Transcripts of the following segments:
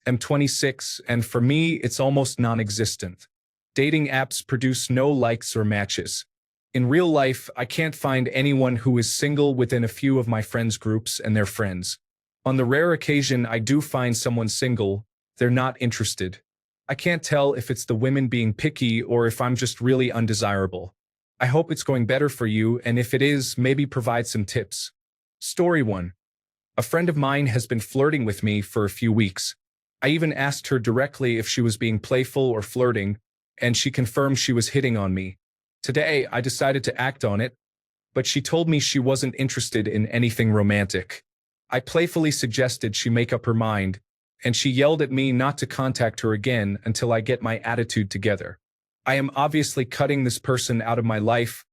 am 26, and for me, it's almost non-existent. Dating apps produce no likes or matches. In real life, I can't find anyone who is single within a few of my friends' groups and their friends. On the rare occasion I do find someone single, they're not interested. I can't tell if it's the women being picky or if I'm just really undesirable. I hope it's going better for you, and if it is, maybe provide some tips. Story 1. A friend of mine has been flirting with me for a few weeks. I even asked her directly if she was being playful or flirting, and she confirmed she was hitting on me. Today, I decided to act on it, but she told me she wasn't interested in anything romantic. I playfully suggested she make up her mind, and she yelled at me not to contact her again until I get my attitude together. I am obviously cutting this person out of my life,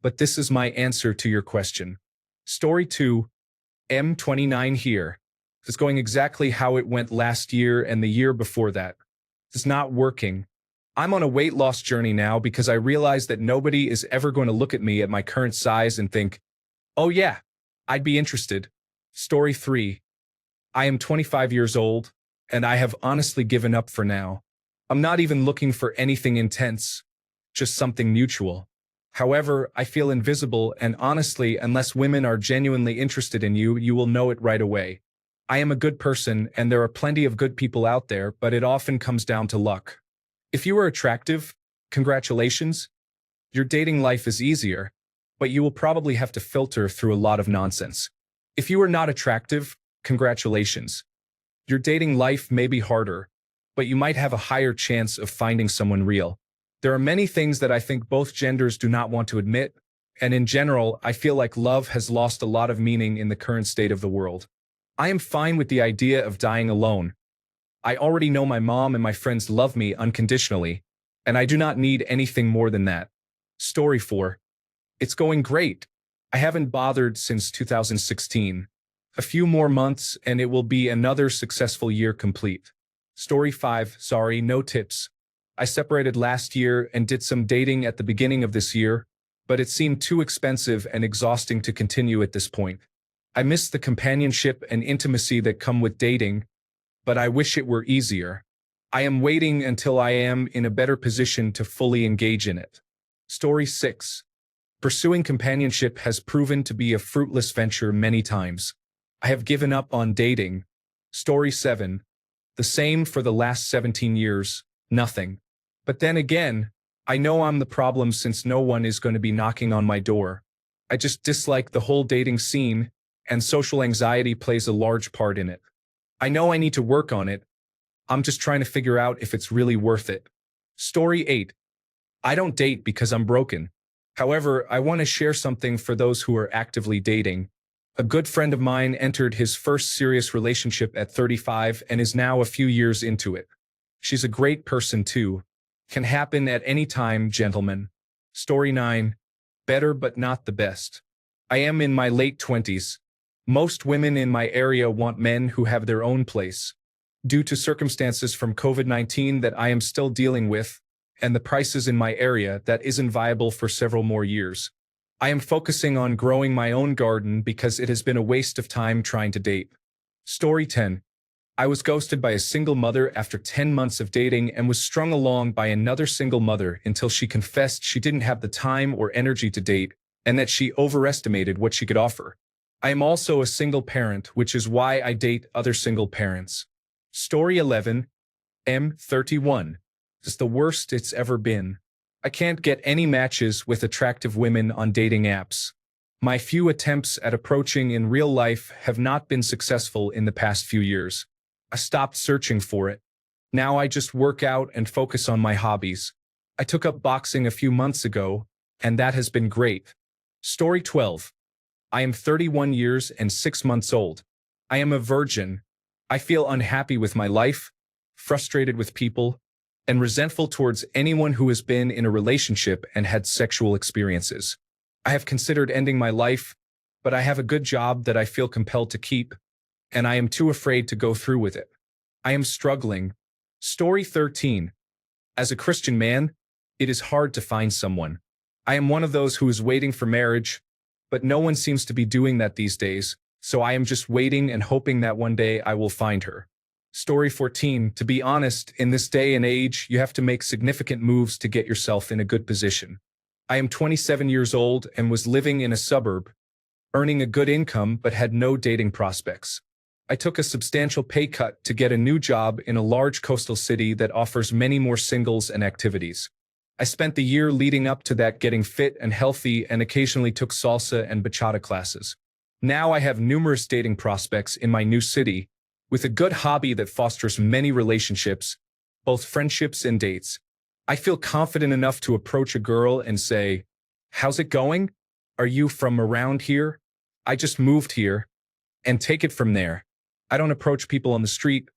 but this is my answer to your question. Story 2. M29 here. It's going exactly how it went last year and the year before that. It's not working. I'm on a weight loss journey now because I realize that nobody is ever going to look at me at my current size and think, oh yeah, I'd be interested. Story 3. I am 25 years old, and I have honestly given up for now. I'm not even looking for anything intense, just something mutual. However, I feel invisible, and honestly, unless women are genuinely interested in you, you will know it right away. I am a good person, and there are plenty of good people out there, but it often comes down to luck. If you are attractive, congratulations. Your dating life is easier, but you will probably have to filter through a lot of nonsense. If you are not attractive, congratulations. Your dating life may be harder, but you might have a higher chance of finding someone real. There are many things that I think both genders do not want to admit, and in general, I feel like love has lost a lot of meaning in the current state of the world. I am fine with the idea of dying alone. I already know my mom and my friends love me unconditionally, and I do not need anything more than that. Story 4. It's going great. I haven't bothered since 2016. A few more months and it will be another successful year complete. Story 5. Sorry, no tips. I separated last year and did some dating at the beginning of this year, but it seemed too expensive and exhausting to continue at this point. I miss the companionship and intimacy that come with dating, but I wish it were easier. I am waiting until I am in a better position to fully engage in it. Story 6. Pursuing companionship has proven to be a fruitless venture many times. I have given up on dating. Story 7. The same for the last 17 years, nothing. But then again, I know I'm the problem since no one is going to be knocking on my door. I just dislike the whole dating scene, and social anxiety plays a large part in it. I know I need to work on it. I'm just trying to figure out if it's really worth it. Story 8. I don't date because I'm broken. However, I want to share something for those who are actively dating. A good friend of mine entered his first serious relationship at 35 and is now a few years into it. She's a great person too. Can happen at any time, gentlemen. Story 9. Better but not the best. I am in my late 20s. Most women in my area want men who have their own place. Due to circumstances from COVID-19 that I am still dealing with, and the prices in my area, that isn't viable for several more years. I am focusing on growing my own garden because it has been a waste of time trying to date. Story 10. I was ghosted by a single mother after 10 months of dating and was strung along by another single mother until she confessed she didn't have the time or energy to date and that she overestimated what she could offer. I am also a single parent, which is why I date other single parents. Story 11. M31. It's the worst it's ever been. I can't get any matches with attractive women on dating apps. My few attempts at approaching in real life have not been successful in the past few years. I stopped searching for it. Now I just work out and focus on my hobbies. I took up boxing a few months ago, and that has been great. Story 12. I am 31 years and 6 months old. I am a virgin. I feel unhappy with my life, frustrated with people, and resentful towards anyone who has been in a relationship and had sexual experiences. I have considered ending my life, but I have a good job that I feel compelled to keep, and I am too afraid to go through with it. I am struggling. Story 13. As a Christian man, it is hard to find someone. I am one of those who is waiting for marriage, but no one seems to be doing that these days, so I am just waiting and hoping that one day I will find her. Story 14. To be honest, in this day and age, you have to make significant moves to get yourself in a good position. I am 27 years old and was living in a suburb, earning a good income but had no dating prospects. I took a substantial pay cut to get a new job in a large coastal city that offers many more singles and activities. I spent the year leading up to that getting fit and healthy and occasionally took salsa and bachata classes. Now I have numerous dating prospects in my new city, with a good hobby that fosters many relationships, both friendships and dates. I feel confident enough to approach a girl and say, "How's it going? Are you from around here? I just moved here," and take it from there. I don't approach people on the street,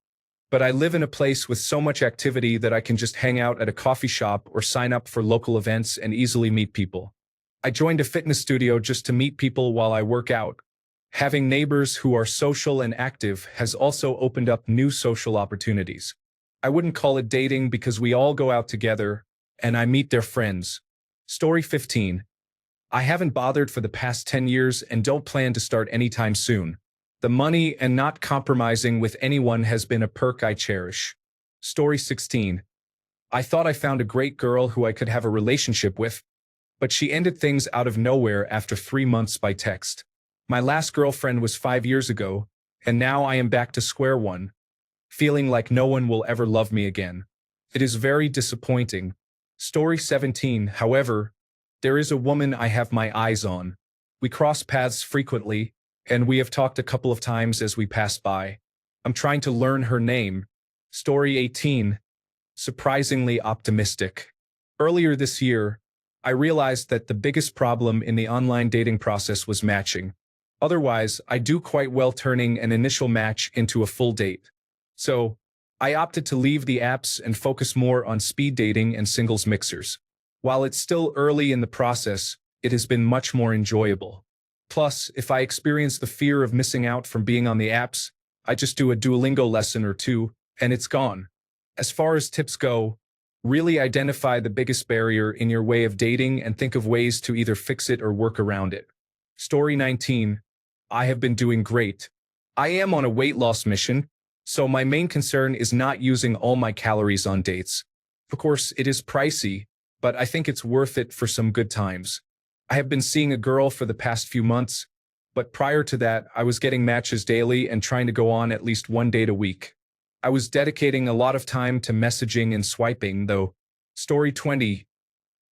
but I live in a place with so much activity that I can just hang out at a coffee shop or sign up for local events and easily meet people. I joined a fitness studio just to meet people while I work out. Having neighbors who are social and active has also opened up new social opportunities. I wouldn't call it dating because we all go out together, and I meet their friends. Story 15. I haven't bothered for the past 10 years and don't plan to start anytime soon. The money and not compromising with anyone has been a perk I cherish. Story 16. I thought I found a great girl who I could have a relationship with, but she ended things out of nowhere after 3 months by text. My last girlfriend was 5 years ago, and now I am back to square one, feeling like no one will ever love me again. It is very disappointing. Story 17. However, there is a woman I have my eyes on. We cross paths frequently, and we have talked a couple of times as we pass by. I'm trying to learn her name. Story 18. Surprisingly optimistic. Earlier this year, I realized that the biggest problem in the online dating process was matching. Otherwise, I do quite well turning an initial match into a full date. So, I opted to leave the apps and focus more on speed dating and singles mixers. While it's still early in the process, it has been much more enjoyable. Plus, if I experience the fear of missing out from being on the apps, I just do a Duolingo lesson or two, and it's gone. As far as tips go, really identify the biggest barrier in your way of dating and think of ways to either fix it or work around it. Story 19. I have been doing great. I am on a weight loss mission, so my main concern is not using all my calories on dates. Of course, it is pricey, but I think it's worth it for some good times. I have been seeing a girl for the past few months, but prior to that, I was getting matches daily and trying to go on at least one date a week. I was dedicating a lot of time to messaging and swiping, though. Story 20.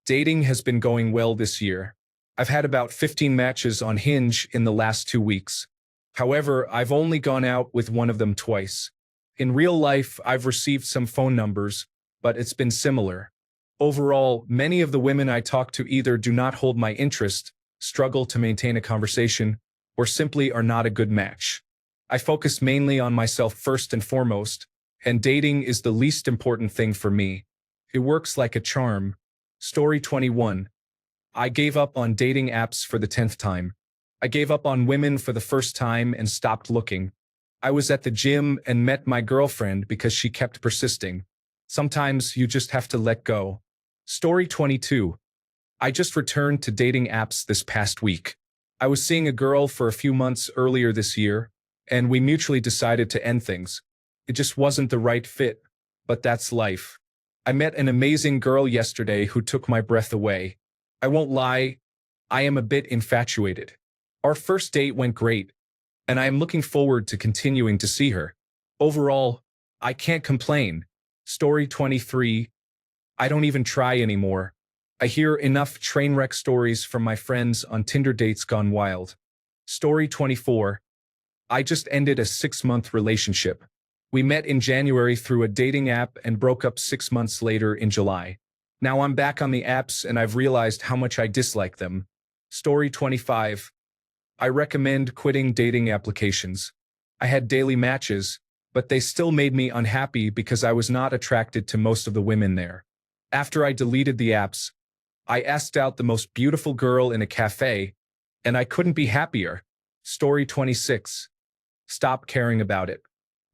Dating has been going well this year. I've had about 15 matches on Hinge in the last 2 weeks. However, I've only gone out with one of them twice. In real life, I've received some phone numbers, but it's been similar. Overall, many of the women I talk to either do not hold my interest, struggle to maintain a conversation, or simply are not a good match. I focus mainly on myself first and foremost, and dating is the least important thing for me. It works like a charm. Story 21. I gave up on dating apps for the 10th time. I gave up on women for the first time and stopped looking. I was at the gym and met my girlfriend because she kept persisting. Sometimes you just have to let go. Story 22. I just returned to dating apps this past week. I was seeing a girl for a few months earlier this year, and we mutually decided to end things. It just wasn't the right fit, but that's life. I met an amazing girl yesterday who took my breath away. I won't lie, I am a bit infatuated. Our first date went great, and I am looking forward to continuing to see her. Overall, I can't complain. Story 23. I don't even try anymore. I hear enough train wreck stories from my friends on Tinder dates gone wild. Story 24. I just ended a 6-month relationship. We met in January through a dating app and broke up 6 months later in July. Now I'm back on the apps and I've realized how much I dislike them. Story 25. I recommend quitting dating applications. I had daily matches, but they still made me unhappy because I was not attracted to most of the women there. After I deleted the apps, I asked out the most beautiful girl in a cafe, and I couldn't be happier. Story 26. Stop caring about it.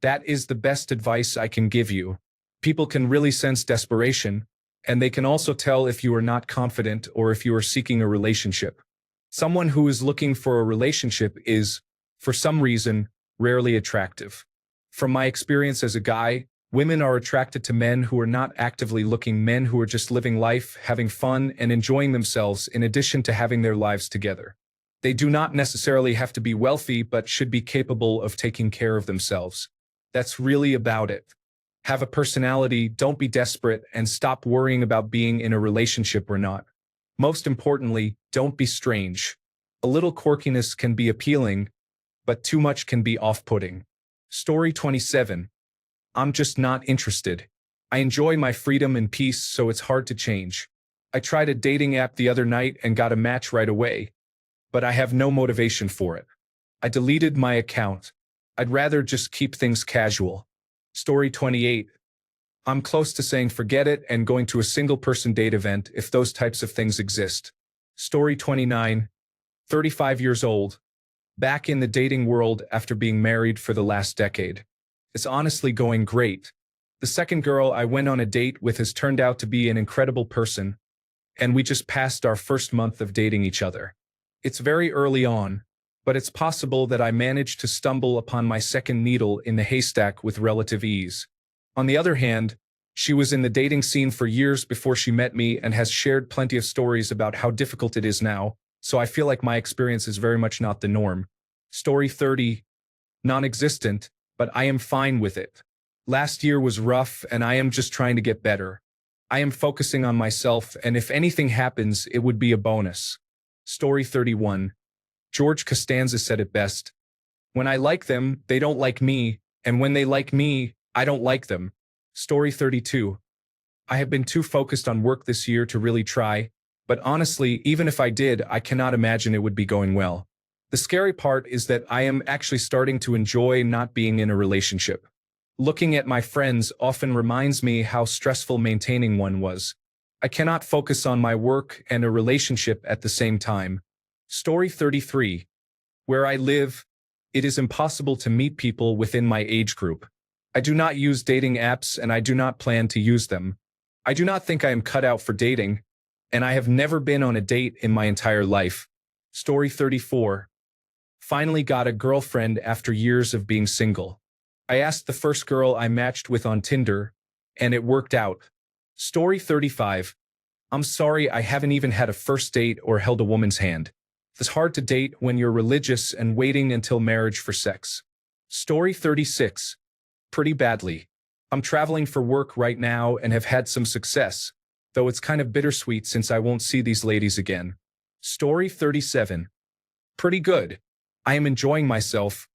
That is the best advice I can give you. People can really sense desperation, and they can also tell if you are not confident or if you are seeking a relationship. Someone who is looking for a relationship is, for some reason, rarely attractive. From my experience as a guy, women are attracted to men who are not actively looking, men who are just living life, having fun, and enjoying themselves in addition to having their lives together. They do not necessarily have to be wealthy, but should be capable of taking care of themselves. That's really about it. Have a personality, don't be desperate, and stop worrying about being in a relationship or not. Most importantly, don't be strange. A little quirkiness can be appealing, but too much can be off-putting. Story 27. I'm just not interested. I enjoy my freedom and peace, so it's hard to change. I tried a dating app the other night and got a match right away, but I have no motivation for it. I deleted my account. I'd rather just keep things casual. Story 28. I'm close to saying forget it and going to a single-person date event if those types of things exist. Story 29. 35 years old. Back in the dating world after being married for the last decade. It's honestly going great. The second girl I went on a date with has turned out to be an incredible person, and we just passed our first month of dating each other. It's very early on, but it's possible that I managed to stumble upon my second needle in the haystack with relative ease. On the other hand, she was in the dating scene for years before she met me and has shared plenty of stories about how difficult it is now, so I feel like my experience is very much not the norm. Story 30. Non-existent, but I am fine with it. Last year was rough and I am just trying to get better. I am focusing on myself, and if anything happens, it would be a bonus. Story 31. George Costanza said it best. When I like them, they don't like me, and when they like me, I don't like them. Story 32. I have been too focused on work this year to really try, but honestly, even if I did, I cannot imagine it would be going well. The scary part is that I am actually starting to enjoy not being in a relationship. Looking at my friends often reminds me how stressful maintaining one was. I cannot focus on my work and a relationship at the same time. Story 33. Where I live, it is impossible to meet people within my age group. I do not use dating apps and I do not plan to use them. I do not think I am cut out for dating, and I have never been on a date in my entire life. Story 34. Finally got a girlfriend after years of being single. I asked the first girl I matched with on Tinder, and it worked out. Story 35. I'm sorry I haven't even had a first date or held a woman's hand. It's hard to date when you're religious and waiting until marriage for sex. Story 36. Pretty badly. I'm traveling for work right now and have had some success, though it's kind of bittersweet since I won't see these ladies again. Story 37. Pretty good. I am enjoying myself,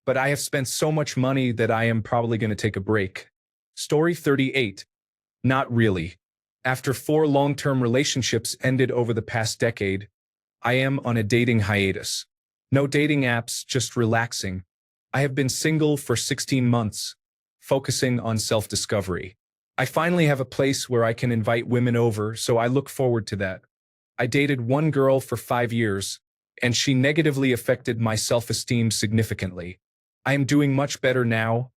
but I have spent so much money that I am probably going to take a break. Story 38. Not really. After 4 long-term relationships ended over the past decade, I am on a dating hiatus. No dating apps, just relaxing. I have been single for 16 months, focusing on self-discovery. I finally have a place where I can invite women over, so I look forward to that. I dated one girl for 5 years, and she negatively affected my self-esteem significantly. I am doing much better now,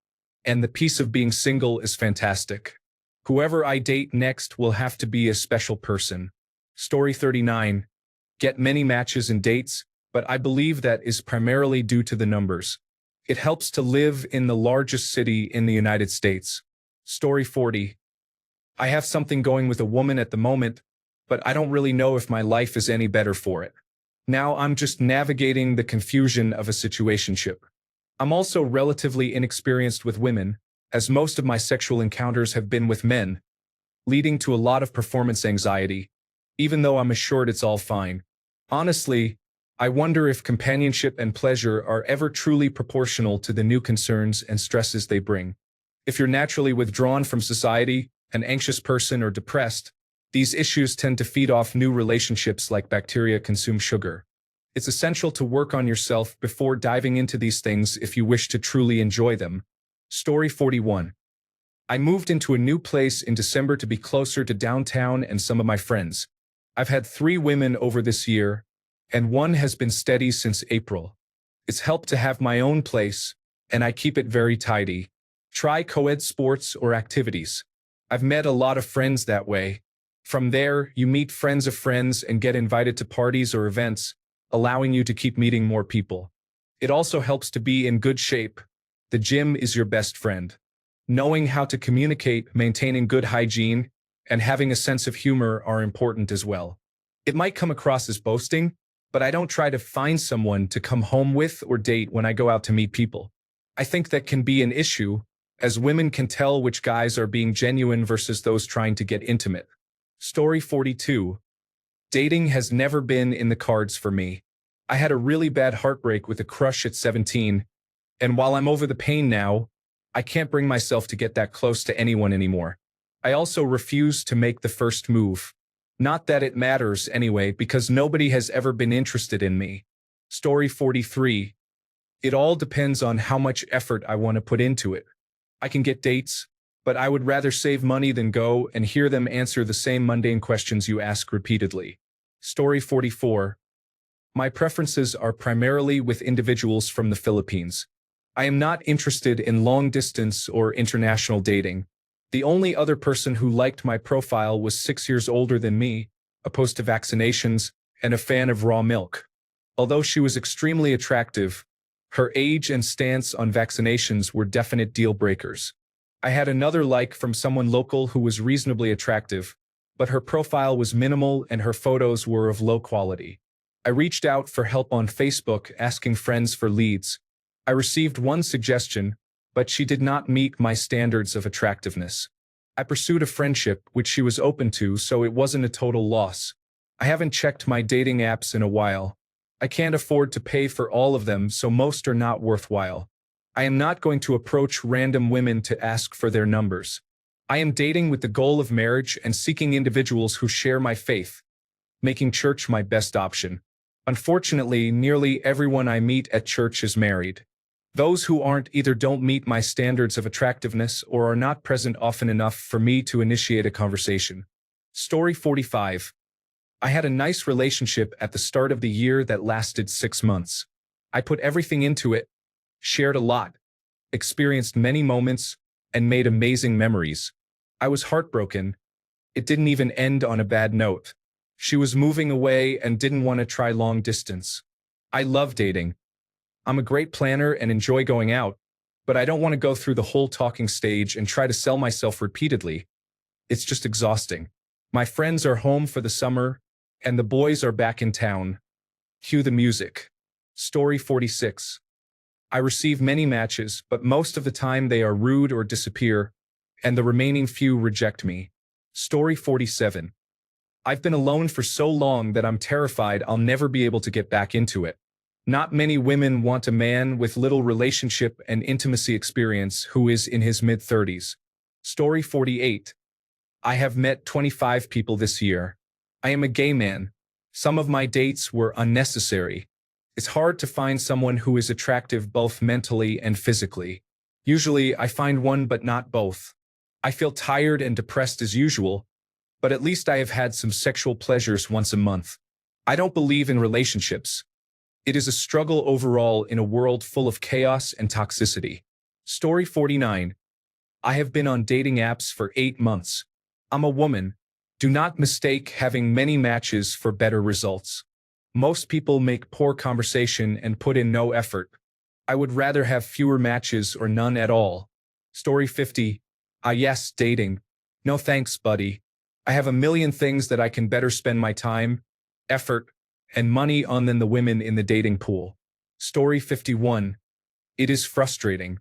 and the peace of being single is fantastic. Whoever I date next will have to be a special person. Story 39. Get many matches and dates, but I believe that is primarily due to the numbers. It helps to live in the largest city in the United States. Story 40. I have something going with a woman at the moment, but I don't really know if my life is any better for it. Now I'm just navigating the confusion of a situationship. I'm also relatively inexperienced with women, as most of my sexual encounters have been with men, leading to a lot of performance anxiety, even though I'm assured it's all fine. Honestly, I wonder if companionship and pleasure are ever truly proportional to the new concerns and stresses they bring. If you're naturally withdrawn from society, an anxious person, or depressed, these issues tend to feed off new relationships like bacteria consume sugar. It's essential to work on yourself before diving into these things if you wish to truly enjoy them. Story 41. I moved into a new place in December to be closer to downtown and some of my friends. I've had 3 women over this year, and one has been steady since April. It's helped to have my own place, and I keep it very tidy. Try co-ed sports or activities. I've met a lot of friends that way. From there, you meet friends of friends and get invited to parties or events, allowing you to keep meeting more people. It also helps to be in good shape, The gym is your best friend. Knowing how to communicate, maintaining good hygiene, and having a sense of humor are important as well. It might come across as boasting, but I don't try to find someone to come home with or date when I go out to meet people. I think that can be an issue, as women can tell which guys are being genuine versus those trying to get intimate. Story 42. Dating has never been in the cards for me. I had a really bad heartbreak with a crush at 17, and while I'm over the pain now, I can't bring myself to get that close to anyone anymore. I also refuse to make the first move. Not that it matters anyway, because nobody has ever been interested in me. Story 43. It all depends on how much effort I want to put into it. I can get dates, but I would rather save money than go and hear them answer the same mundane questions you ask repeatedly. Story 44. My preferences are primarily with individuals from the Philippines. I am not interested in long-distance or international dating. The only other person who liked my profile was 6 years older than me, opposed to vaccinations, and a fan of raw milk. Although she was extremely attractive, her age and stance on vaccinations were definite deal breakers. I had another like from someone local who was reasonably attractive, but her profile was minimal and her photos were of low quality. I reached out for help on Facebook, asking friends for leads. I received one suggestion, but she did not meet my standards of attractiveness. I pursued a friendship, which she was open to, so it wasn't a total loss. I haven't checked my dating apps in a while. I can't afford to pay for all of them, so most are not worthwhile. I am not going to approach random women to ask for their numbers. I am dating with the goal of marriage and seeking individuals who share my faith, making church my best option. Unfortunately, nearly everyone I meet at church is married. Those who aren't either don't meet my standards of attractiveness or are not present often enough for me to initiate a conversation. Story 45. I had a nice relationship at the start of the year that lasted 6 months. I put everything into it, shared a lot, experienced many moments, and made amazing memories. I was heartbroken. It didn't even end on a bad note. She was moving away and didn't want to try long distance. I love dating. I'm a great planner and enjoy going out, but I don't want to go through the whole talking stage and try to sell myself repeatedly. It's just exhausting. My friends are home for the summer, and the boys are back in town. Cue the music. Story 46. I receive many matches, but most of the time they are rude or disappear, and the remaining few reject me. Story 47. I've been alone for so long that I'm terrified I'll never be able to get back into it. Not many women want a man with little relationship and intimacy experience who is in his mid-30s. Story 48. I have met 25 people this year. I am a gay man. Some of my dates were unnecessary. It's hard to find someone who is attractive both mentally and physically. Usually, I find one but not both. I feel tired and depressed as usual, but at least I have had some sexual pleasures once a month. I don't believe in relationships. It is a struggle overall in a world full of chaos and toxicity. Story 49. I have been on dating apps for 8 months. I'm a woman. Do not mistake having many matches for better results. Most people make poor conversation and put in no effort. I would rather have fewer matches or none at all. Story 50. Yes, dating. No thanks, buddy. I have a million things that I can better spend my time, effort, and money on than the women in the dating pool. Story 51. It is frustrating.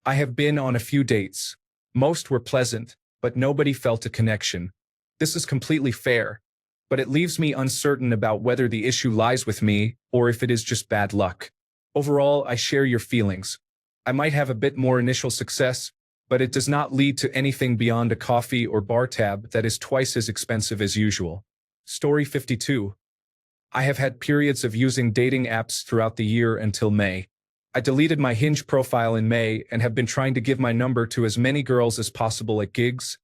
I have been on a few dates. Most were pleasant, but nobody felt a connection. This is completely fair, but it leaves me uncertain about whether the issue lies with me or if it is just bad luck. Overall, I share your feelings. I might have a bit more initial success, but it does not lead to anything beyond a coffee or bar tab that is twice as expensive as usual. Story 52. I have had periods of using dating apps throughout the year until May. I deleted my Hinge profile in May and have been trying to give my number to as many girls as possible at gigs,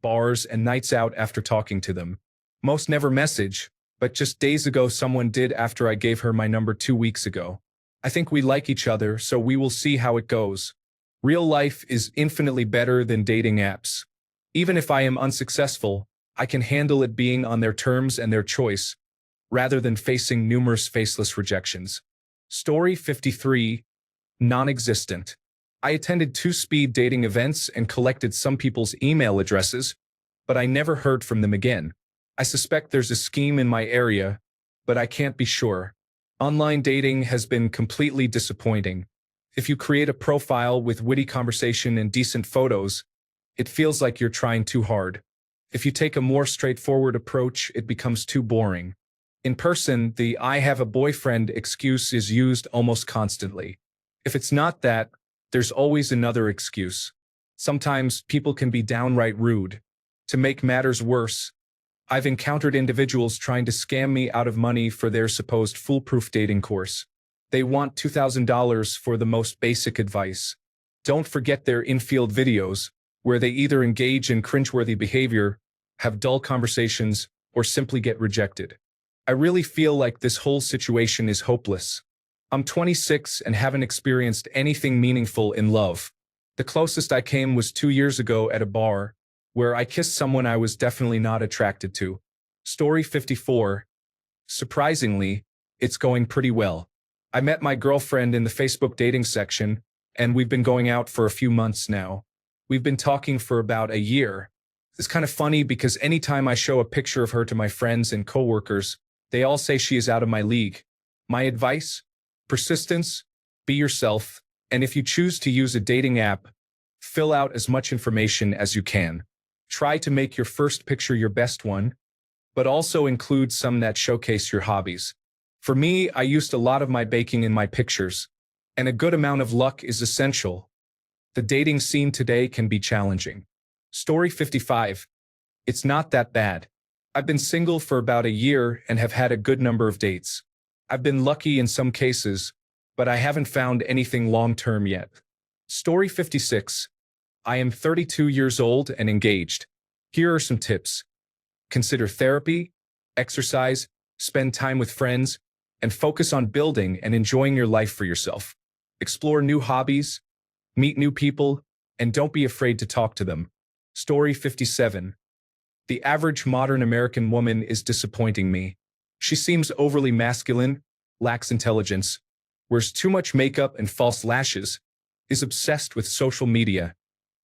bars, and nights out after talking to them. Most never message, but just days ago someone did after I gave her my number 2 weeks ago. I think we like each other, so we will see how it goes. Real life is infinitely better than dating apps. Even if I am unsuccessful, I can handle it being on their terms and their choice, rather than facing numerous faceless rejections. Story 53. Non-existent. I attended 2 speed dating events and collected some people's email addresses, but I never heard from them again. I suspect there's a scheme in my area, but I can't be sure. Online dating has been completely disappointing. If you create a profile with witty conversation and decent photos, it feels like you're trying too hard. If you take a more straightforward approach, it becomes too boring. In person, the "I have a boyfriend" excuse is used almost constantly. If it's not that, there's always another excuse. Sometimes people can be downright rude. To make matters worse, I've encountered individuals trying to scam me out of money for their supposed foolproof dating course. They want $2,000 for the most basic advice. Don't forget their in-field videos, where they either engage in cringeworthy behavior, have dull conversations, or simply get rejected. I really feel like this whole situation is hopeless. I'm 26 and haven't experienced anything meaningful in love. The closest I came was 2 years ago at a bar, where I kissed someone I was definitely not attracted to. Story 54. Surprisingly, it's going pretty well. I met my girlfriend in the Facebook dating section, and we've been going out for a few months now. We've been talking for about a year. It's kind of funny because anytime I show a picture of her to my friends and coworkers, they all say she is out of my league. My advice? Persistence, be yourself, and if you choose to use a dating app, fill out as much information as you can. Try to make your first picture your best one, but also include some that showcase your hobbies. For me, I used a lot of my baking in my pictures, and a good amount of luck is essential. The dating scene today can be challenging. Story 55. It's not that bad. I've been single for about a year and have had a good number of dates. I've been lucky in some cases, but I haven't found anything long-term yet. Story 56. I am 32 years old and engaged. Here are some tips. Consider therapy, exercise, spend time with friends, and focus on building and enjoying your life for yourself. Explore new hobbies, meet new people, and don't be afraid to talk to them. Story 57. The average modern American woman is disappointing me. She seems overly masculine, lacks intelligence, wears too much makeup and false lashes, is obsessed with social media,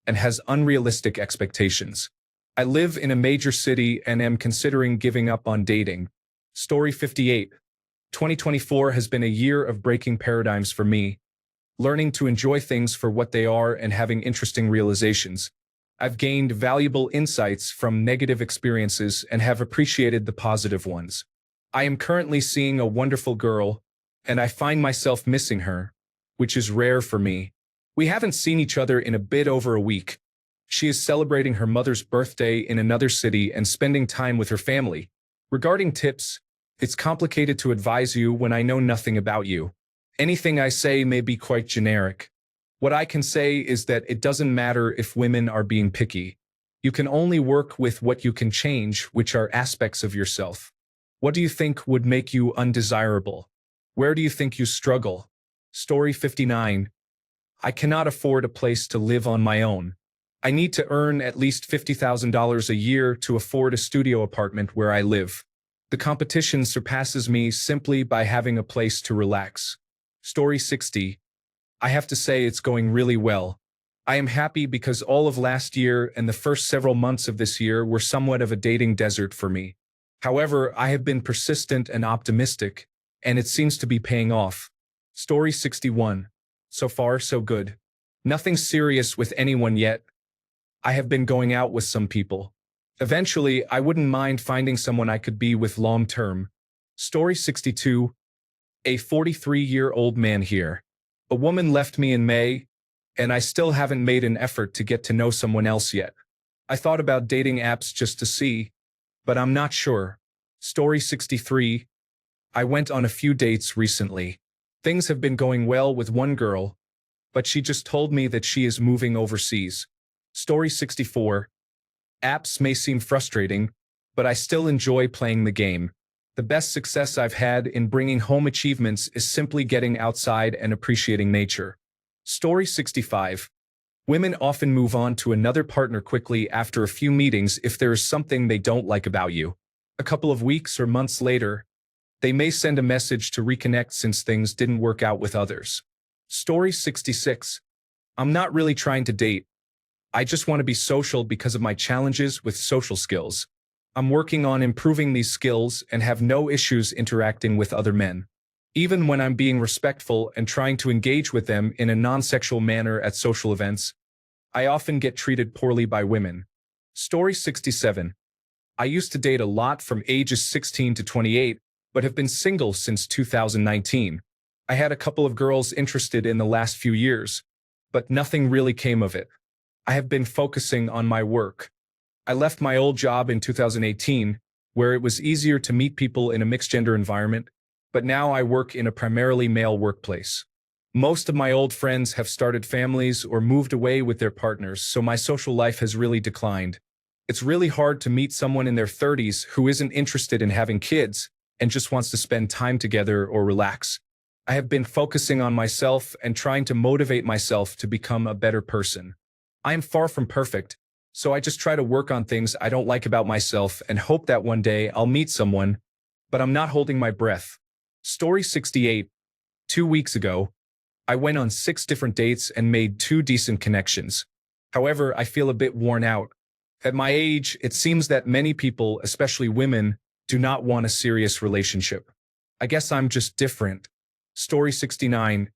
and has unrealistic expectations. I live in a major city and am considering giving up on dating. Story 58. 2024 has been a year of breaking paradigms for me, learning to enjoy things for what they are and having interesting realizations. I've gained valuable insights from negative experiences and have appreciated the positive ones. I am currently seeing a wonderful girl, and I find myself missing her, which is rare for me. We haven't seen each other in a bit over a week. She is celebrating her mother's birthday in another city and spending time with her family. Regarding tips, it's complicated to advise you when I know nothing about you. Anything I say may be quite generic. What I can say is that it doesn't matter if women are being picky. You can only work with what you can change, which are aspects of yourself. What do you think would make you undesirable? Where do you think you struggle? Story 59. I cannot afford a place to live on my own. I need to earn at least $50,000 a year to afford a studio apartment where I live. The competition surpasses me simply by having a place to relax. Story 60. I have to say it's going really well. I am happy because all of last year and the first several months of this year were somewhat of a dating desert for me. However, I have been persistent and optimistic, and it seems to be paying off. Story 61. So far, so good. Nothing serious with anyone yet. I have been going out with some people. Eventually, I wouldn't mind finding someone I could be with long term. Story 62. A 43-year-old man here. A woman left me in May, and I still haven't made an effort to get to know someone else yet. I thought about dating apps just to see, but I'm not sure. Story 63. I went on a few dates recently. Things have been going well with one girl, but she just told me that she is moving overseas. Story 64. Apps may seem frustrating, but I still enjoy playing the game. The best success I've had in bringing home achievements is simply getting outside and appreciating nature. Story 65. Women often move on to another partner quickly after a few meetings if there is something they don't like about you. A couple of weeks or months later, they may send a message to reconnect since things didn't work out with others. Story 66. I'm not really trying to date. I just want to be social because of my challenges with social skills. I'm working on improving these skills and have no issues interacting with other men. Even when I'm being respectful and trying to engage with them in a non-sexual manner at social events, I often get treated poorly by women. Story 67. I used to date a lot from ages 16 to 28, but have been single since 2019. I had a couple of girls interested in the last few years, but nothing really came of it. I have been focusing on my work. I left my old job in 2018, where it was easier to meet people in a mixed-gender environment, but now I work in a primarily male workplace. Most of my old friends have started families or moved away with their partners, so my social life has really declined. It's really hard to meet someone in their 30s who isn't interested in having kids and just wants to spend time together or relax. I have been focusing on myself and trying to motivate myself to become a better person. I am far from perfect, so I just try to work on things I don't like about myself and hope that one day I'll meet someone, but I'm not holding my breath. Story 68. 2 weeks ago, I went on 6 different dates and made 2 decent connections. However, I feel a bit worn out. At my age, it seems that many people, especially women, do not want a serious relationship. I guess I'm just different. Story 69.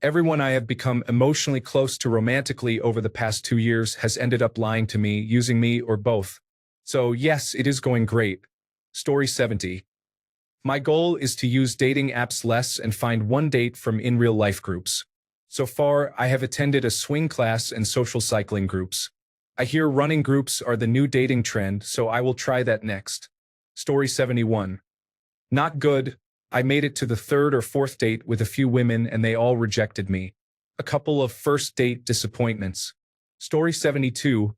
Everyone I have become emotionally close to romantically over the past 2 years has ended up lying to me, using me, or both. So yes, it is going great. Story 70. My goal is to use dating apps less and find one date from in real life groups. So far, I have attended a swing class and social cycling groups. I hear running groups are the new dating trend, so I will try that next. Story 71. Not good. I made it to the 3rd or 4th date with a few women and they all rejected me. A couple of first date disappointments. Story 72.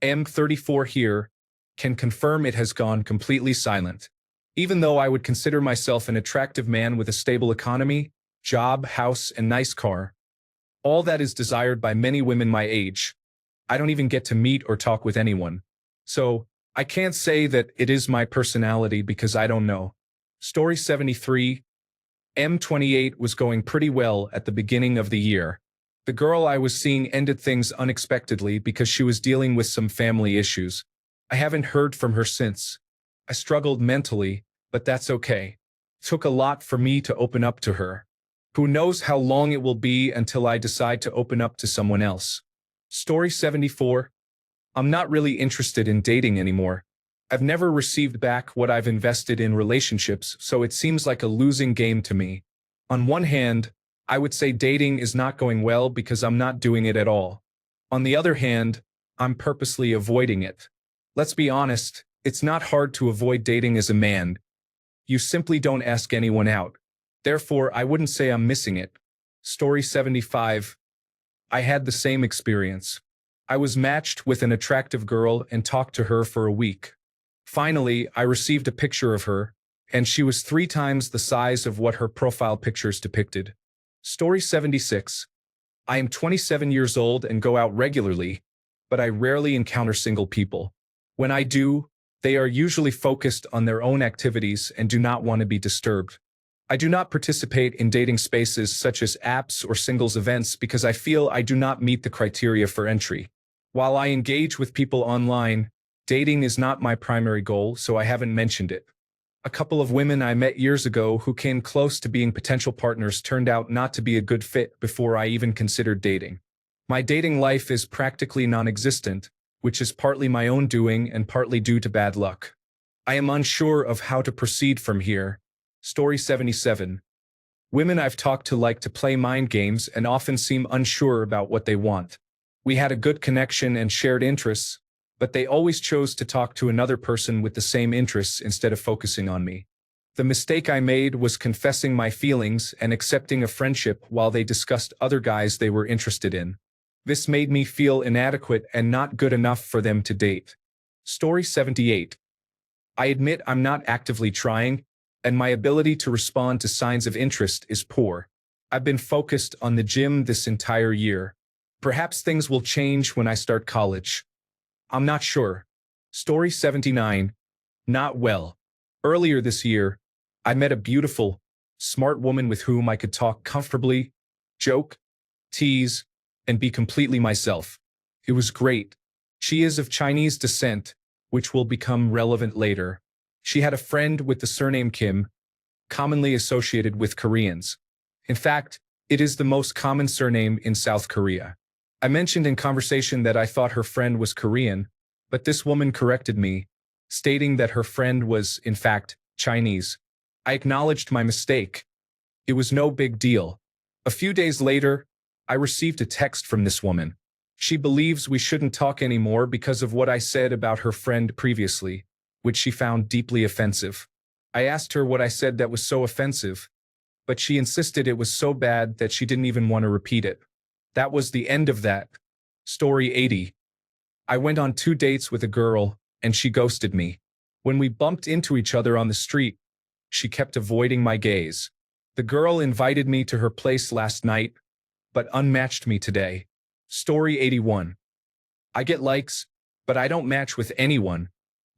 M34 here. Can confirm it has gone completely silent. Even though I would consider myself an attractive man with a stable economy, job, house, and nice car. All that is desired by many women my age. I don't even get to meet or talk with anyone. So, I can't say that it is my personality because I don't know. Story 73. M28 was going pretty well at the beginning of the year. The girl I was seeing ended things unexpectedly because she was dealing with some family issues. I haven't heard from her since. I struggled mentally, but that's okay. It took a lot for me to open up to her. Who knows how long it will be until I decide to open up to someone else. Story 74. I'm not really interested in dating anymore. I've never received back what I've invested in relationships, so it seems like a losing game to me. On one hand, I would say dating is not going well because I'm not doing it at all. On the other hand, I'm purposely avoiding it. Let's be honest, it's not hard to avoid dating as a man. You simply don't ask anyone out. Therefore, I wouldn't say I'm missing it. Story 75. I had the same experience. I was matched with an attractive girl and talked to her for a week. Finally, I received a picture of her, and she was 3 times the size of what her profile pictures depicted. Story 76. I am 27 years old and go out regularly, but I rarely encounter single people. When I do, they are usually focused on their own activities and do not want to be disturbed. I do not participate in dating spaces such as apps or singles events because I feel I do not meet the criteria for entry. While I engage with people online, dating is not my primary goal, so I haven't mentioned it. A couple of women I met years ago who came close to being potential partners turned out not to be a good fit before I even considered dating. My dating life is practically non-existent, which is partly my own doing and partly due to bad luck. I am unsure of how to proceed from here. Story 77. Women I've talked to like to play mind games and often seem unsure about what they want. We had a good connection and shared interests, but they always chose to talk to another person with the same interests instead of focusing on me. The mistake I made was confessing my feelings and accepting a friendship while they discussed other guys they were interested in. This made me feel inadequate and not good enough for them to date. Story 78. I admit I'm not actively trying, and my ability to respond to signs of interest is poor. I've been focused on the gym this entire year. Perhaps things will change when I start college. I'm not sure. Story 79. Not well. Earlier this year, I met a beautiful, smart woman with whom I could talk comfortably, joke, tease, and be completely myself. It was great. She is of Chinese descent, which will become relevant later. She had a friend with the surname Kim, commonly associated with Koreans. In fact, it is the most common surname in South Korea. I mentioned in conversation that I thought her friend was Korean, but this woman corrected me, stating that her friend was, in fact, Chinese. I acknowledged my mistake. It was no big deal. A few days later, I received a text from this woman. She believes we shouldn't talk anymore because of what I said about her friend previously, which she found deeply offensive. I asked her what I said that was so offensive, but she insisted it was so bad that she didn't even want to repeat it. That was the end of that. Story 80. I went on 2 dates with a girl, and she ghosted me. When we bumped into each other on the street, she kept avoiding my gaze. The girl invited me to her place last night, but unmatched me today. Story 81. I get likes, but I don't match with anyone,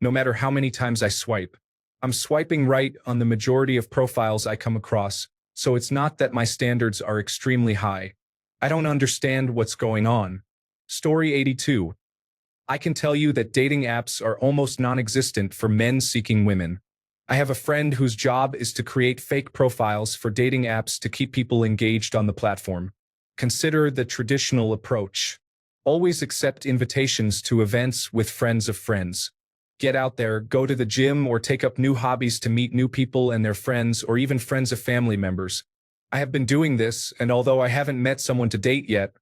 no matter how many times I swipe. I'm swiping right on the majority of profiles I come across, so it's not that my standards are extremely high. I don't understand what's going on. Story 82. I can tell you that dating apps are almost non-existent for men seeking women. I have a friend whose job is to create fake profiles for dating apps to keep people engaged on the platform. Consider the traditional approach. Always accept invitations to events with friends of friends. Get out there, go to the gym, or take up new hobbies to meet new people and their friends, or even friends of family members. I have been doing this, and although I haven't met someone to date yet,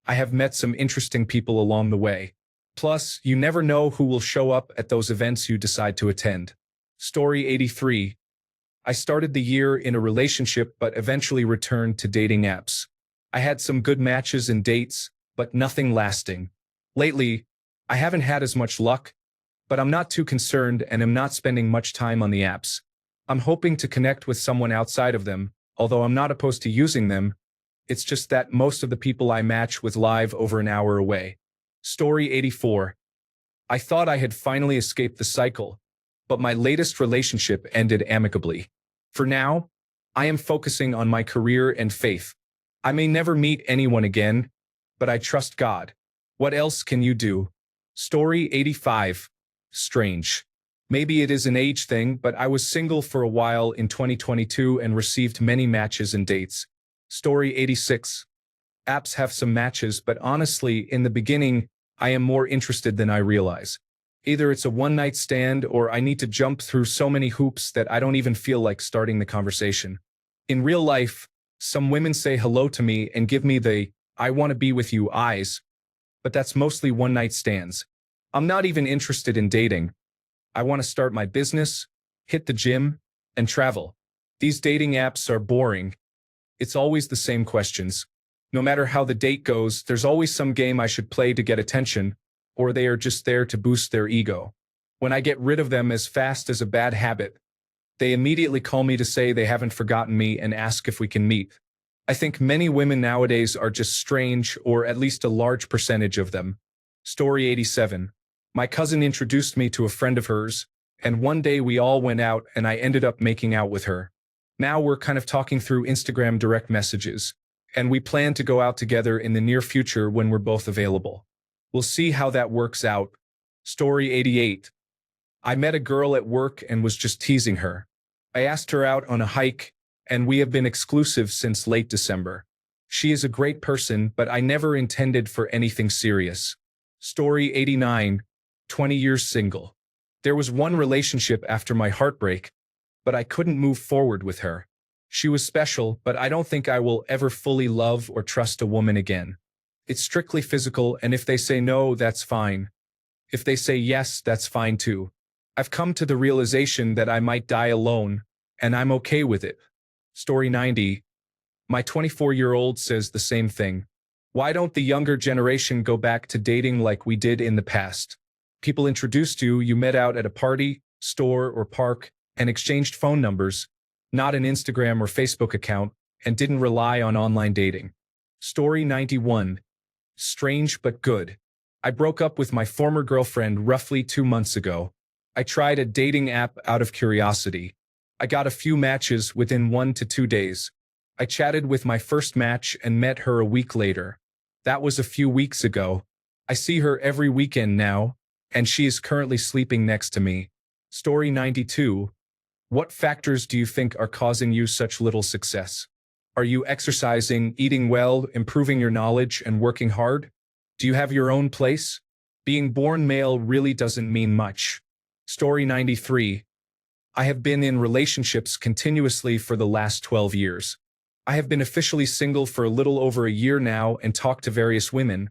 I have met some interesting people along the way. Plus, you never know who will show up at those events you decide to attend. Story 83. I started the year in a relationship but eventually returned to dating apps. I had some good matches and dates, but nothing lasting. Lately, I haven't had as much luck, but I'm not too concerned and am not spending much time on the apps. I'm hoping to connect with someone outside of them, although I'm not opposed to using them. It's just that most of the people I match with live over an hour away. Story 84. I thought I had finally escaped the cycle, but my latest relationship ended amicably. For now, I am focusing on my career and faith. I may never meet anyone again, but I trust God. What else can you do? Story 85. Strange. Maybe it is an age thing, but I was single for a while in 2022 and received many matches and dates. Story 86. Apps have some matches, but honestly, in the beginning, I am more interested than I realize. Either it's a one-night stand or I need to jump through so many hoops that I don't even feel like starting the conversation. In real life, some women say hello to me and give me the "I want to be with you" eyes, but that's mostly one-night stands. I'm not even interested in dating. I want to start my business, hit the gym, and travel. These dating apps are boring. It's always the same questions. No matter how the date goes, there's always some game I should play to get attention, or they are just there to boost their ego. When I get rid of them as fast as a bad habit, they immediately call me to say they haven't forgotten me and ask if we can meet. I think many women nowadays are just strange, or at least a large percentage of them. Story 87. My cousin introduced me to a friend of hers, and one day we all went out and I ended up making out with her. Now we're kind of talking through Instagram direct messages, and we plan to go out together in the near future when we're both available. We'll see how that works out. Story 88. I met a girl at work and was just teasing her. I asked her out on a hike, and we have been exclusive since late December. She is a great person, but I never intended for anything serious. Story 89. 20 years single. There was one relationship after my heartbreak, but I couldn't move forward with her. She was special, but I don't think I will ever fully love or trust a woman again. It's strictly physical, and if they say no, that's fine. If they say yes, that's fine too. I've come to the realization that I might die alone, and I'm okay with it. Story 90. My 24-year-old says the same thing. Why don't the younger generation go back to dating like we did in the past? People introduced you, you met out at a party, store, or park, and exchanged phone numbers, not an Instagram or Facebook account, and didn't rely on online dating. Story 91. Strange but good. I broke up with my former girlfriend roughly 2 months ago. I tried a dating app out of curiosity. I got a few matches within 1 to 2 days. I chatted with my first match and met her a week later. That was a few weeks ago. I see her every weekend now, and she is currently sleeping next to me. Story 92. What factors do you think are causing you such little success? Are you exercising, eating well, improving your knowledge, and working hard? Do you have your own place? Being born male really doesn't mean much. Story 93. I have been in relationships continuously for the last 12 years. I have been officially single for a little over a year now and talked to various women,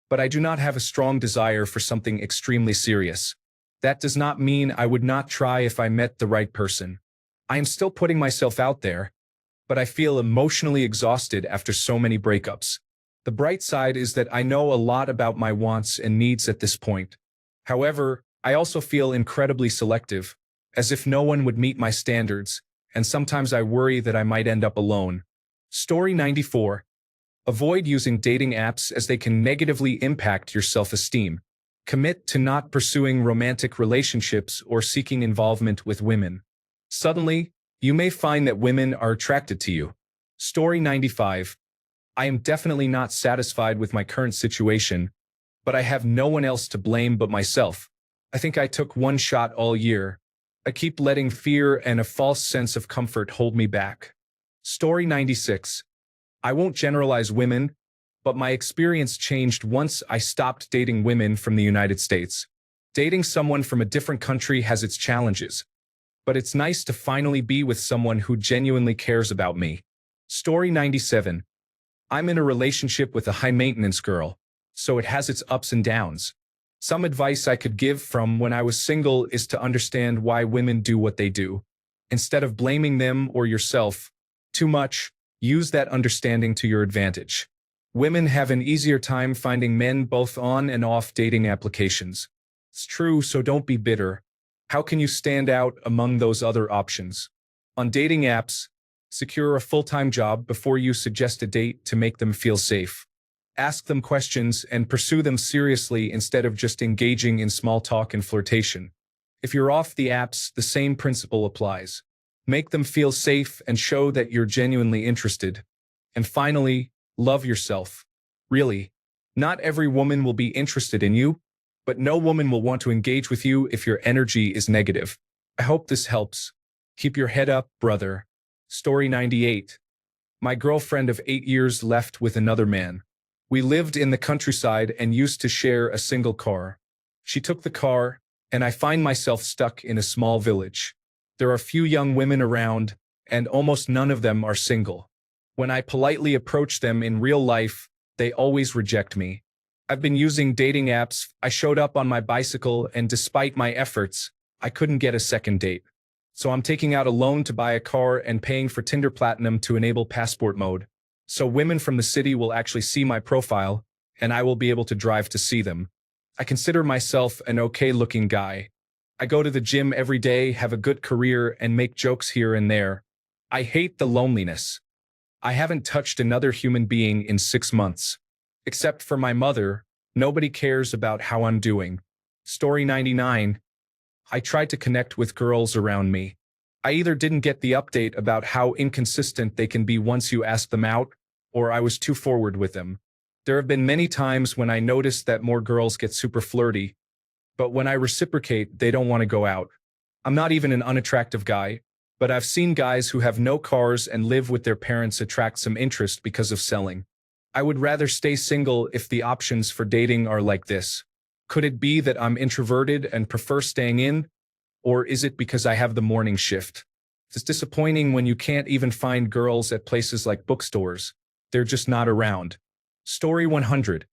but I do not have a strong desire for something extremely serious. That does not mean I would not try if I met the right person. I am still putting myself out there, but I feel emotionally exhausted after so many breakups. The bright side is that I know a lot about my wants and needs at this point. However, I also feel incredibly selective, as if no one would meet my standards, and sometimes I worry that I might end up alone. Story 94. Avoid using dating apps as they can negatively impact your self-esteem. Commit to not pursuing romantic relationships or seeking involvement with women. Suddenly, you may find that women are attracted to you. Story 95. I am definitely not satisfied with my current situation, but I have no one else to blame but myself. I think I took one shot all year. I keep letting fear and a false sense of comfort hold me back. Story 96. I won't generalize women, but my experience changed once I stopped dating women from the United States. Dating someone from a different country has its challenges, but it's nice to finally be with someone who genuinely cares about me. Story 97. I'm in a relationship with a high-maintenance girl, so it has its ups and downs. Some advice I could give from when I was single is to understand why women do what they do. Instead of blaming them or yourself too much, use that understanding to your advantage. Women have an easier time finding men both on and off dating applications. It's true, so don't be bitter. How can you stand out among those other options? On dating apps, secure a full-time job before you suggest a date to make them feel safe. Ask them questions and pursue them seriously instead of just engaging in small talk and flirtation. If you're off the apps, the same principle applies. Make them feel safe and show that you're genuinely interested. And finally, love yourself. Really, not every woman will be interested in you, but no woman will want to engage with you if your energy is negative. I hope this helps. Keep your head up, brother. Story 98. My girlfriend of 8 years left with another man. We lived in the countryside and used to share a single car. She took the car, and I find myself stuck in a small village. There are few young women around, and almost none of them are single. When I politely approach them in real life, they always reject me. I've been using dating apps. I showed up on my bicycle, and despite my efforts, I couldn't get a second date. So I'm taking out a loan to buy a car and paying for Tinder Platinum to enable passport mode. So women from the city will actually see my profile, and I will be able to drive to see them. I consider myself an okay-looking guy. I go to the gym every day, have a good career, and make jokes here and there. I hate the loneliness. I haven't touched another human being in 6 months. Except for my mother, nobody cares about how I'm doing. Story 99. I tried to connect with girls around me. I either didn't get the update about how inconsistent they can be once you ask them out, or I was too forward with them. There have been many times when I noticed that more girls get super flirty, but when I reciprocate, they don't want to go out. I'm not even an unattractive guy, but I've seen guys who have no cars and live with their parents attract some interest because of selling. I would rather stay single if the options for dating are like this. Could it be that I'm introverted and prefer staying in? Or is it because I have the morning shift? It's disappointing when you can't even find girls at places like bookstores. They're just not around. Story 100.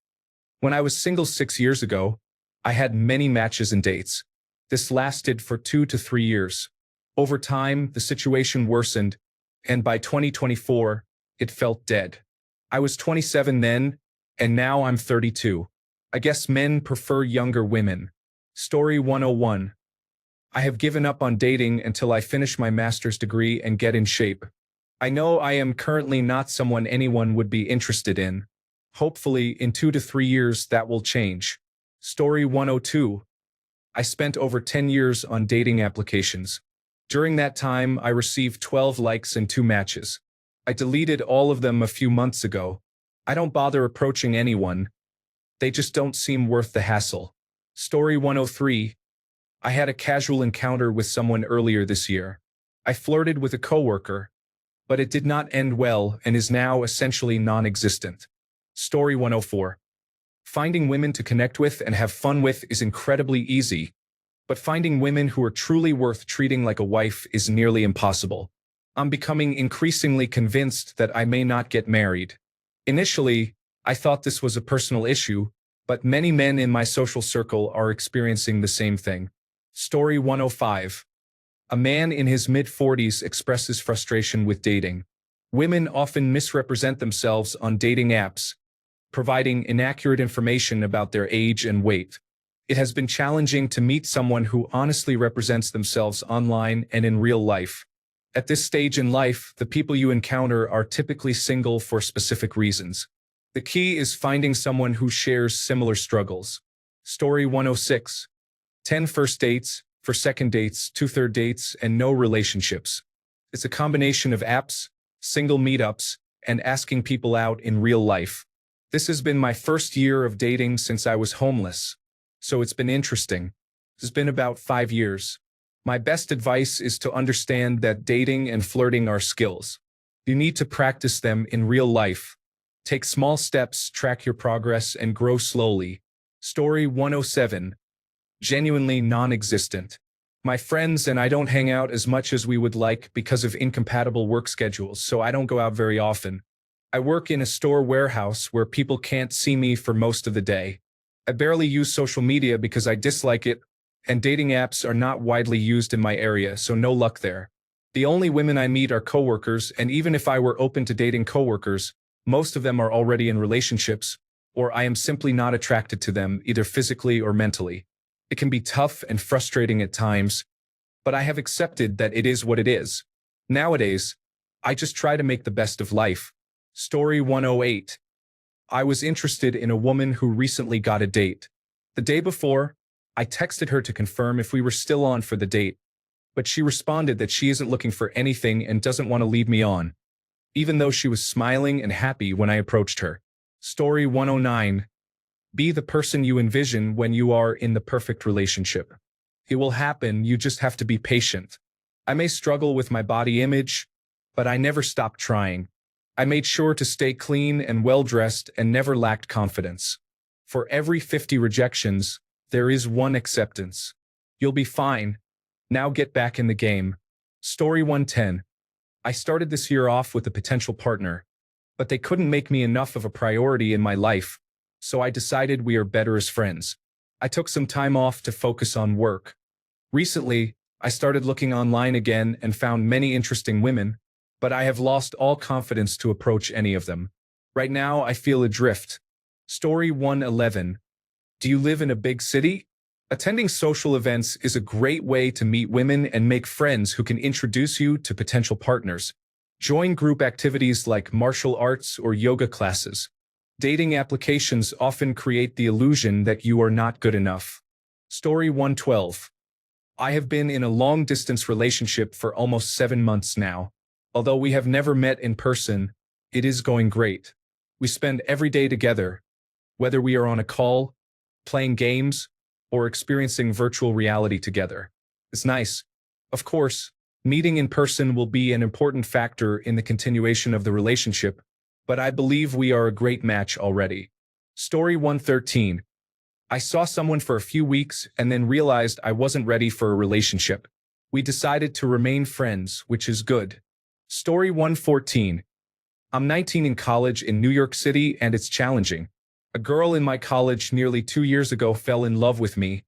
When I was single 6 years ago, I had many matches and dates. This lasted for 2 to 3 years. Over time, the situation worsened, and by 2024, it felt dead. I was 27 then, and now I'm 32. I guess men prefer younger women. Story 101. I have given up on dating until I finish my master's degree and get in shape. I know I am currently not someone anyone would be interested in. Hopefully, in 2 to 3 years, that will change. Story 102. I spent over 10 years on dating applications. During that time, I received 12 likes and 2 matches. I deleted all of them a few months ago. I don't bother approaching anyone. They just don't seem worth the hassle. Story 103. I had a casual encounter with someone earlier this year. I flirted with a coworker, but it did not end well and is now essentially non-existent. Story 104. Finding women to connect with and have fun with is incredibly easy, but finding women who are truly worth treating like a wife is nearly impossible. I'm becoming increasingly convinced that I may not get married. Initially, I thought this was a personal issue, but many men in my social circle are experiencing the same thing. Story 105. A man in his mid-40s expresses frustration with dating. Women often misrepresent themselves on dating apps, providing inaccurate information about their age and weight. It has been challenging to meet someone who honestly represents themselves online and in real life. At this stage in life, the people you encounter are typically single for specific reasons. The key is finding someone who shares similar struggles. Story 106. 10 first dates, for second dates, 2/3 dates, and no relationships. It's a combination of apps, single meetups, and asking people out in real life. This has been my first year of dating since I was homeless, so it's been interesting. It's been about 5 years. My best advice is to understand that dating and flirting are skills. You need to practice them in real life. Take small steps, track your progress, and grow slowly. Story 107. Genuinely non-existent. My friends and I don't hang out as much as we would like because of incompatible work schedules, so I don't go out very often. I work in a store warehouse where people can't see me for most of the day. I barely use social media because I dislike it, and dating apps are not widely used in my area, so no luck there. The only women I meet are coworkers, and even if I were open to dating coworkers, most of them are already in relationships, or I am simply not attracted to them, either physically or mentally. It can be tough and frustrating at times, but I have accepted that it is what it is. Nowadays, I just try to make the best of life. Story 108. I was interested in a woman who recently got a date. The day before, I texted her to confirm if we were still on for the date, but she responded that she isn't looking for anything and doesn't want to lead me on, even though she was smiling and happy when I approached her. Story 109. Be the person you envision when you are in the perfect relationship. It will happen, you just have to be patient. I may struggle with my body image, but I never stopped trying. I made sure to stay clean and well-dressed and never lacked confidence. For every 50 rejections, there is one acceptance. You'll be fine. Now get back in the game. Story 110. I started this year off with a potential partner, but they couldn't make me enough of a priority in my life, so I decided we are better as friends. I took some time off to focus on work. Recently, I started looking online again and found many interesting women, but I have lost all confidence to approach any of them. Right now, I feel adrift. Story 111. Do you live in a big city? Attending social events is a great way to meet women and make friends who can introduce you to potential partners. Join group activities like martial arts or yoga classes. Dating applications often create the illusion that you are not good enough. Story 112. I have been in a long-distance relationship for almost 7 months now. Although we have never met in person, it is going great. We spend every day together, whether we are on a call, playing games, or experiencing virtual reality together. It's nice. Of course, meeting in person will be an important factor in the continuation of the relationship, but I believe we are a great match already. Story 113. I saw someone for a few weeks and then realized I wasn't ready for a relationship. We decided to remain friends, which is good. Story 114. I'm 19 in college in New York City and it's challenging. A girl in my college nearly 2 years ago fell in love with me,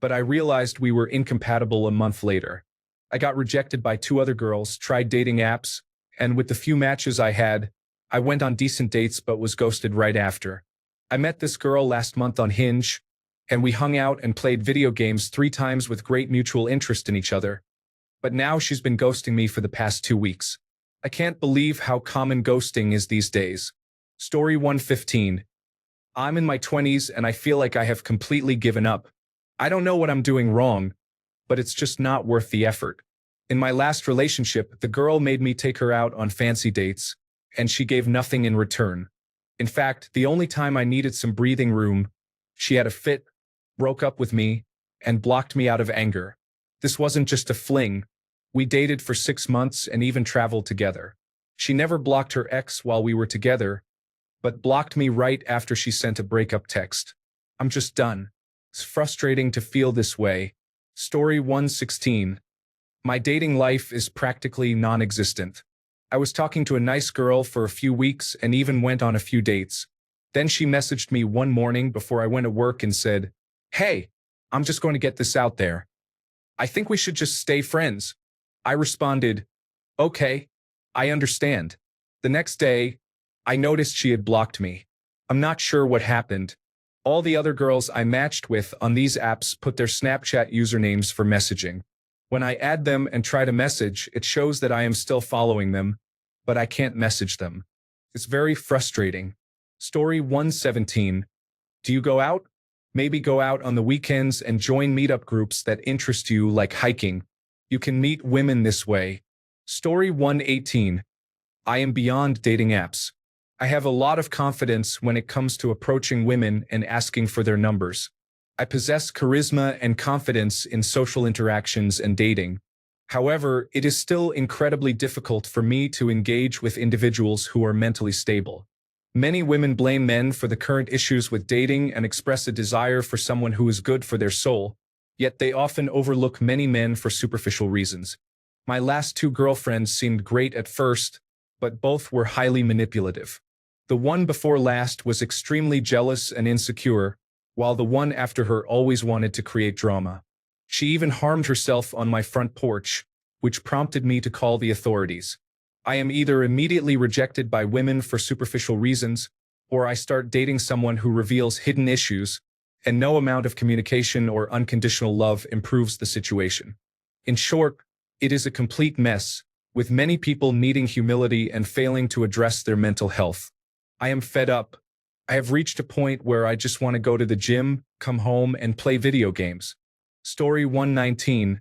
but I realized we were incompatible a month later. I got rejected by 2 other girls, tried dating apps, and with the few matches I had, I went on decent dates but was ghosted right after. I met this girl last month on Hinge, and we hung out and played video games 3 times with great mutual interest in each other. But now she's been ghosting me for the past 2 weeks. I can't believe how common ghosting is these days. Story 115. I'm in my 20s and I feel like I have completely given up. I don't know what I'm doing wrong, but it's just not worth the effort. In my last relationship, the girl made me take her out on fancy dates, and she gave nothing in return. In fact, the only time I needed some breathing room, she had a fit, broke up with me, and blocked me out of anger. This wasn't just a fling. We dated for 6 months and even traveled together. She never blocked her ex while we were together, but blocked me right after she sent a breakup text. I'm just done. It's frustrating to feel this way. Story 116. My dating life is practically non-existent. I was talking to a nice girl for a few weeks and even went on a few dates. Then she messaged me one morning before I went to work and said, "Hey, I'm just going to get this out there. I think we should just stay friends." I responded, "Okay, I understand." The next day, I noticed she had blocked me. I'm not sure what happened. All the other girls I matched with on these apps put their Snapchat usernames for messaging. When I add them and try to message, it shows that I am still following them, but I can't message them. It's very frustrating. Story 117. Do you go out? Maybe go out on the weekends and join meetup groups that interest you, like hiking. You can meet women this way. Story 118. I am beyond dating apps. I have a lot of confidence when it comes to approaching women and asking for their numbers. I possess charisma and confidence in social interactions and dating. However, it is still incredibly difficult for me to engage with individuals who are mentally stable. Many women blame men for the current issues with dating and express a desire for someone who is good for their soul, yet they often overlook many men for superficial reasons. My last two girlfriends seemed great at first, but both were highly manipulative. The one before last was extremely jealous and insecure, while the one after her always wanted to create drama. She even harmed herself on my front porch, which prompted me to call the authorities. I am either immediately rejected by women for superficial reasons, or I start dating someone who reveals hidden issues, and no amount of communication or unconditional love improves the situation. In short, it is a complete mess, with many people needing humility and failing to address their mental health. I am fed up. I have reached a point where I just want to go to the gym, come home, and play video games. Story 119.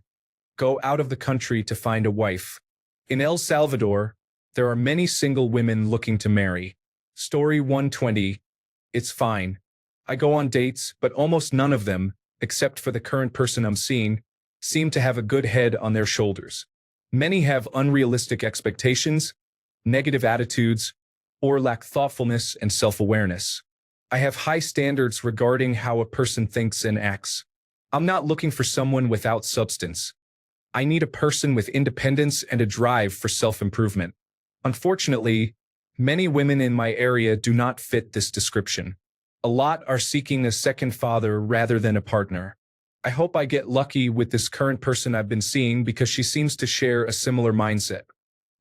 Go out of the country to find a wife. In El Salvador, there are many single women looking to marry. Story 120. It's fine. I go on dates, but almost none of them, except for the current person I'm seeing, seem to have a good head on their shoulders. Many have unrealistic expectations, negative attitudes, or lack thoughtfulness and self-awareness. I have high standards regarding how a person thinks and acts. I'm not looking for someone without substance. I need a person with independence and a drive for self-improvement. Unfortunately, many women in my area do not fit this description. A lot are seeking a second father rather than a partner. I hope I get lucky with this current person I've been seeing because she seems to share a similar mindset.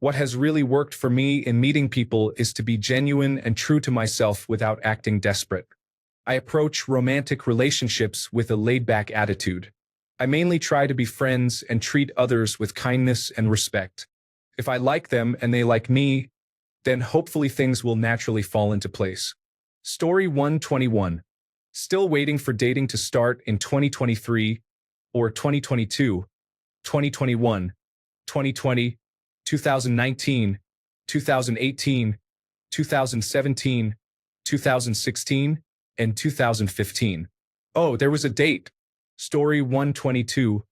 What has really worked for me in meeting people is to be genuine and true to myself without acting desperate. I approach romantic relationships with a laid-back attitude. I mainly try to be friends and treat others with kindness and respect. If I like them and they like me, then hopefully things will naturally fall into place. Story 121. Still waiting for dating to start in 2023 or 2022, 2021, 2020, 2019, 2018, 2017, 2016, and 2015. Oh, there was a date. Story 122.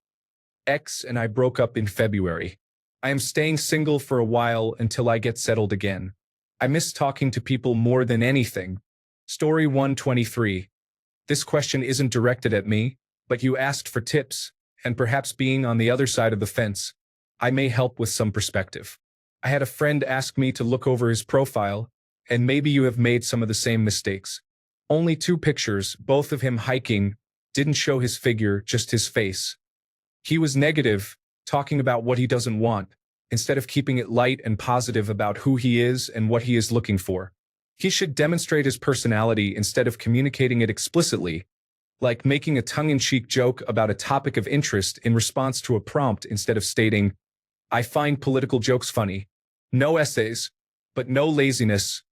Ex and I broke up in February. I am staying single for a while until I get settled again. I miss talking to people more than anything. Story 123. This question isn't directed at me, but you asked for tips, and perhaps being on the other side of the fence, I may help with some perspective. I had a friend ask me to look over his profile, and maybe you have made some of the same mistakes. Only 2 pictures, both of him hiking, didn't show his figure, just his face. He was negative, talking about what he doesn't want, instead of keeping it light and positive about who he is and what he is looking for. He should demonstrate his personality instead of communicating it explicitly, like making a tongue-in-cheek joke about a topic of interest in response to a prompt instead of stating, "I find political jokes funny." No essays, but no laziness.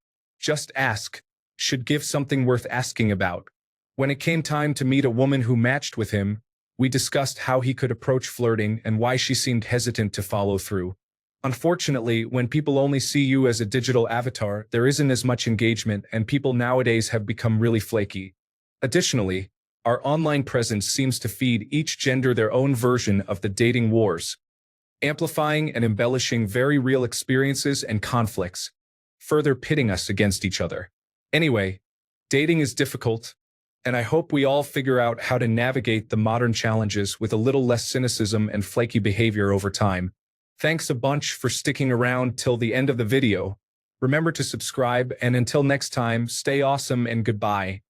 Just ask. Should give something worth asking about. When it came time to meet a woman who matched with him, we discussed how he could approach flirting and why she seemed hesitant to follow through. Unfortunately, when people only see you as a digital avatar, there isn't as much engagement, and people nowadays have become really flaky. Additionally, our online presence seems to feed each gender their own version of the dating wars, amplifying and embellishing very real experiences and conflicts, further pitting us against each other. Anyway, dating is difficult, and I hope we all figure out how to navigate the modern challenges with a little less cynicism and flaky behavior over time. Thanks a bunch for sticking around till the end of the video. Remember to subscribe, and until next time, stay awesome and goodbye.